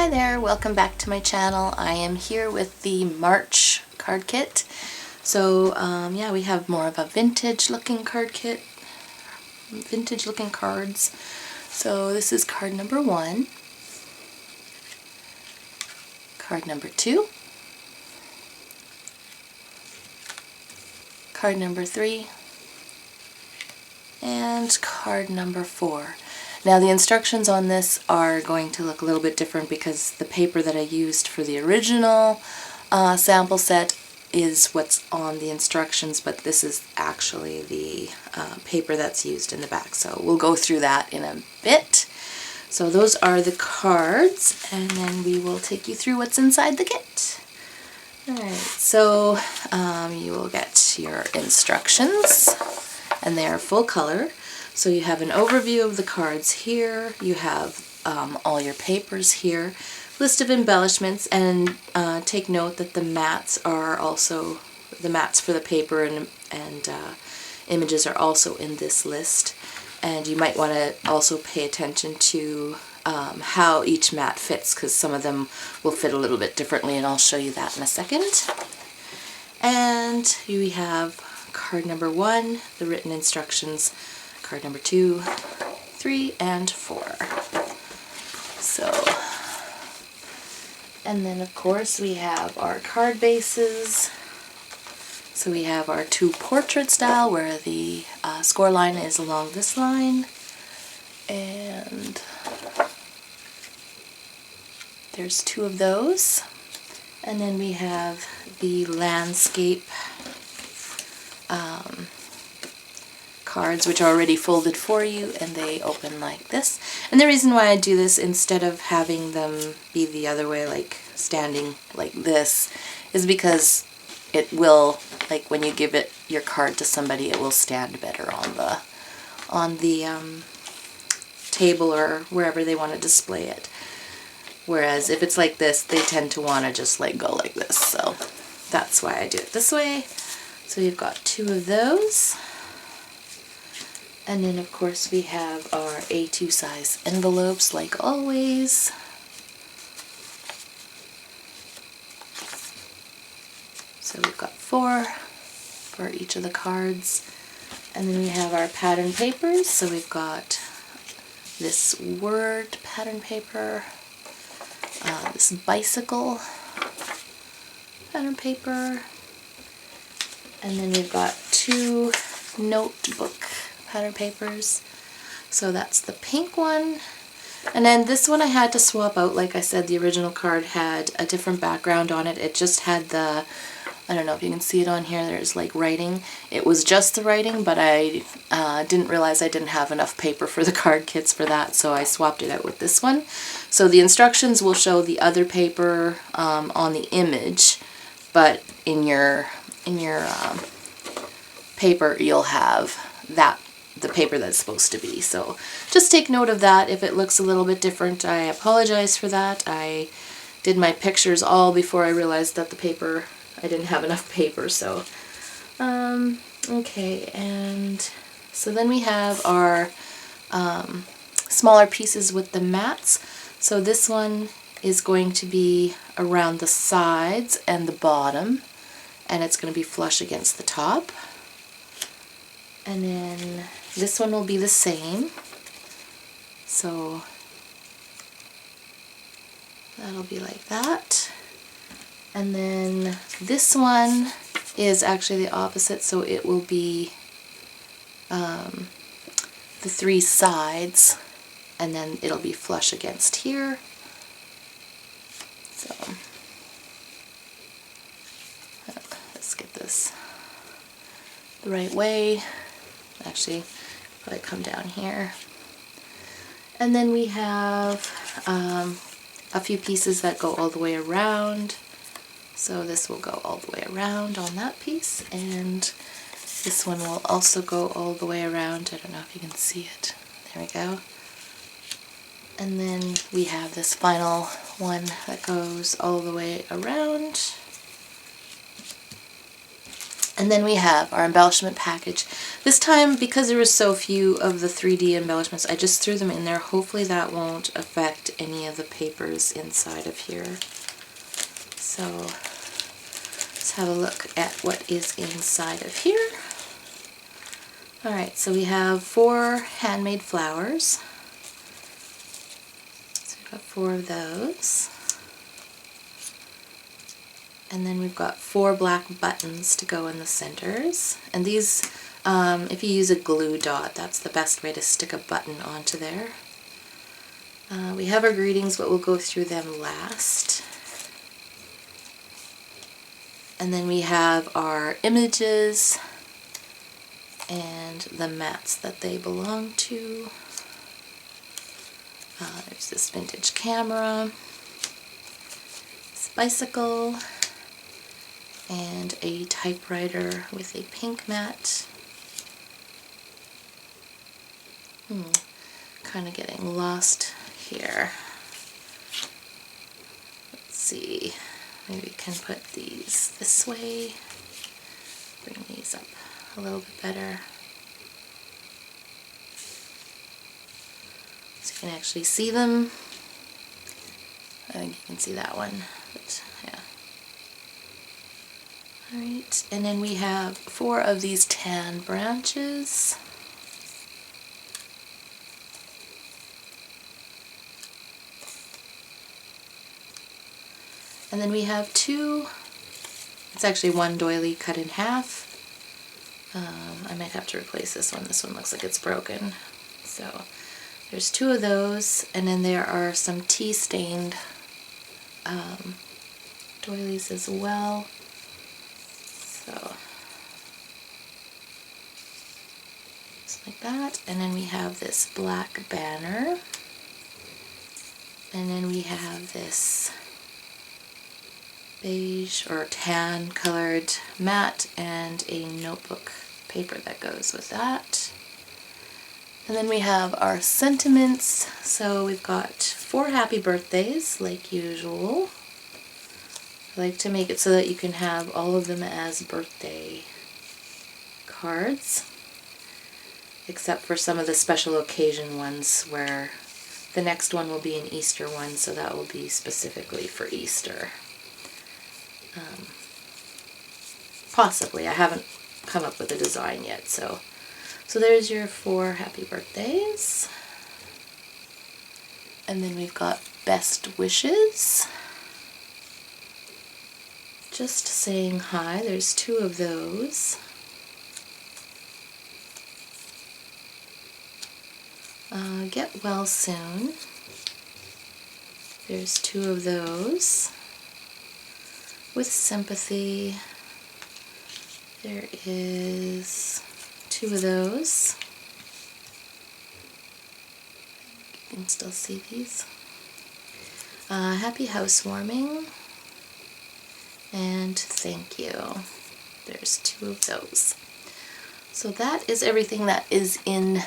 Hi there, welcome back to my channel. I am here with the March card kit. So yeah, we have more of a vintage looking card kit, vintage looking cards. So this is card number 1, card number 2, card number 3, and card number 4. Now the instructions on this are going to look a little bit different because the paper that I used for the original sample set is what's on the instructions, but this is actually the paper that's used in the back. So we'll go through that in a bit. So those are the cards, and then we will take you through what's inside the kit. Alright, so you will get your instructions, and they are full color. So you have an overview of the cards here, you have all your papers here, list of embellishments, and take note that the mats are also, the mats for the paper and images are also in this list. And you might want to also pay attention to how each mat fits, because some of them will fit a little bit differently, and I'll show you that in a second. And we have card number 1, the written instructions, card number 2, 3, and 4. So, and then of course we have our card bases. So we have our 2 portrait style where the score line is along this line, and there's 2 of those. And then we have the landscape cards, which are already folded for you, and they open like this. And the reason why I do this instead of having them be the other way, like standing like this, is because it will, like when you give it your card to somebody, it will stand better on the table or wherever they want to display it. Whereas if it's like this, they tend to want to just like go like this. So that's why I do it this way. So you've got 2 of those. And then of course we have our A2 size envelopes like always. So we've got 4 for each of the cards. And then we have our pattern papers. So we've got this word pattern paper, this bicycle pattern paper, and then we've got 2 notebook pattern papers. So that's the pink one, and then this one I had to swap out. Like I said, the original card had a different background on it. It just had the, I don't know if you can see it on here, there's like writing. It was just the writing, but I didn't realize I didn't have enough paper for the card kits for that, so I swapped it out with this one. So the instructions will show the other paper on the image, but in your paper you'll have the paper that's supposed to be. So just take note of that. If it looks a little bit different, I apologize for that. I did my pictures all before I realized that the paper, I didn't have enough paper. So okay, and so then we have our smaller pieces with the mats. So this one is going to be around the sides and the bottom, and it's going to be flush against the top. And then this one will be the same. So that'll be like that. And then this one is actually the opposite, so it will be the 3 sides, and then it'll be flush against here. So let's get this the right way. Actually, probably come down here. And then we have a few pieces that go all the way around. So this will go all the way around on that piece, and this one will also go all the way around. I don't know if you can see it. There we go. And then we have this final one that goes all the way around. And then we have our embellishment package. This time, because there were so few of the 3D embellishments, I just threw them in there. Hopefully that won't affect any of the papers inside of here. So let's have a look at what is inside of here. Alright, so we have 4 handmade flowers. So we've got 4 of those. And then we've got 4 black buttons to go in the centers. And these, if you use a glue dot, that's the best way to stick a button onto there. We have our greetings, but we'll go through them last. And then we have our images and the mats that they belong to. There's this vintage camera, this bicycle, and a typewriter with a pink mat. Kind of getting lost here. Let's see, maybe we can put these this way, bring these up a little bit better so you can actually see them. I think you can see that one, but yeah. Alright, and then we have 4 of these tan branches. And then we have 2, it's actually 1 doily cut in half. I might have to replace this one. This one looks like it's broken. So there's 2 of those, and then there are some tea-stained doilies as well. So just like that. And then we have this black banner. And then we have this beige or tan colored mat and a notebook paper that goes with that. And then we have our sentiments. So we've got 4 happy birthdays like usual. I like to make it so that you can have all of them as birthday cards, except for some of the special occasion ones where the next one will be an Easter one, so that will be specifically for Easter. Possibly. I haven't come up with a design yet, so there's your 4 happy birthdays. And then we've got best wishes. Just saying hi. There's 2 of those. Get well soon. There's 2 of those. With sympathy. There is 2 of those. You can still see these. Happy housewarming. And thank you. There's 2 of those. So that is everything that is in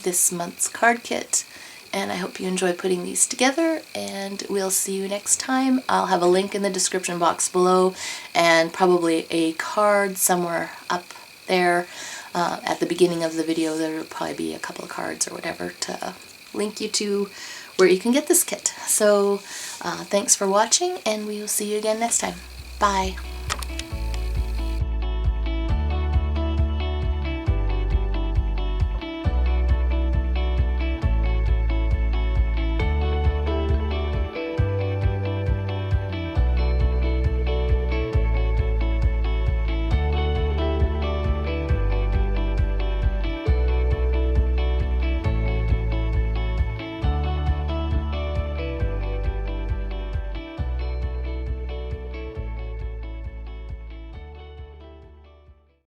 this month's card kit, and I hope you enjoy putting these together, and we'll see you next time. I'll have a link in the description box below and probably a card somewhere up there at the beginning of the video. There will probably be a couple of cards or whatever to link you to where you can get this kit. So thanks for watching, and we will see you again next time. Bye.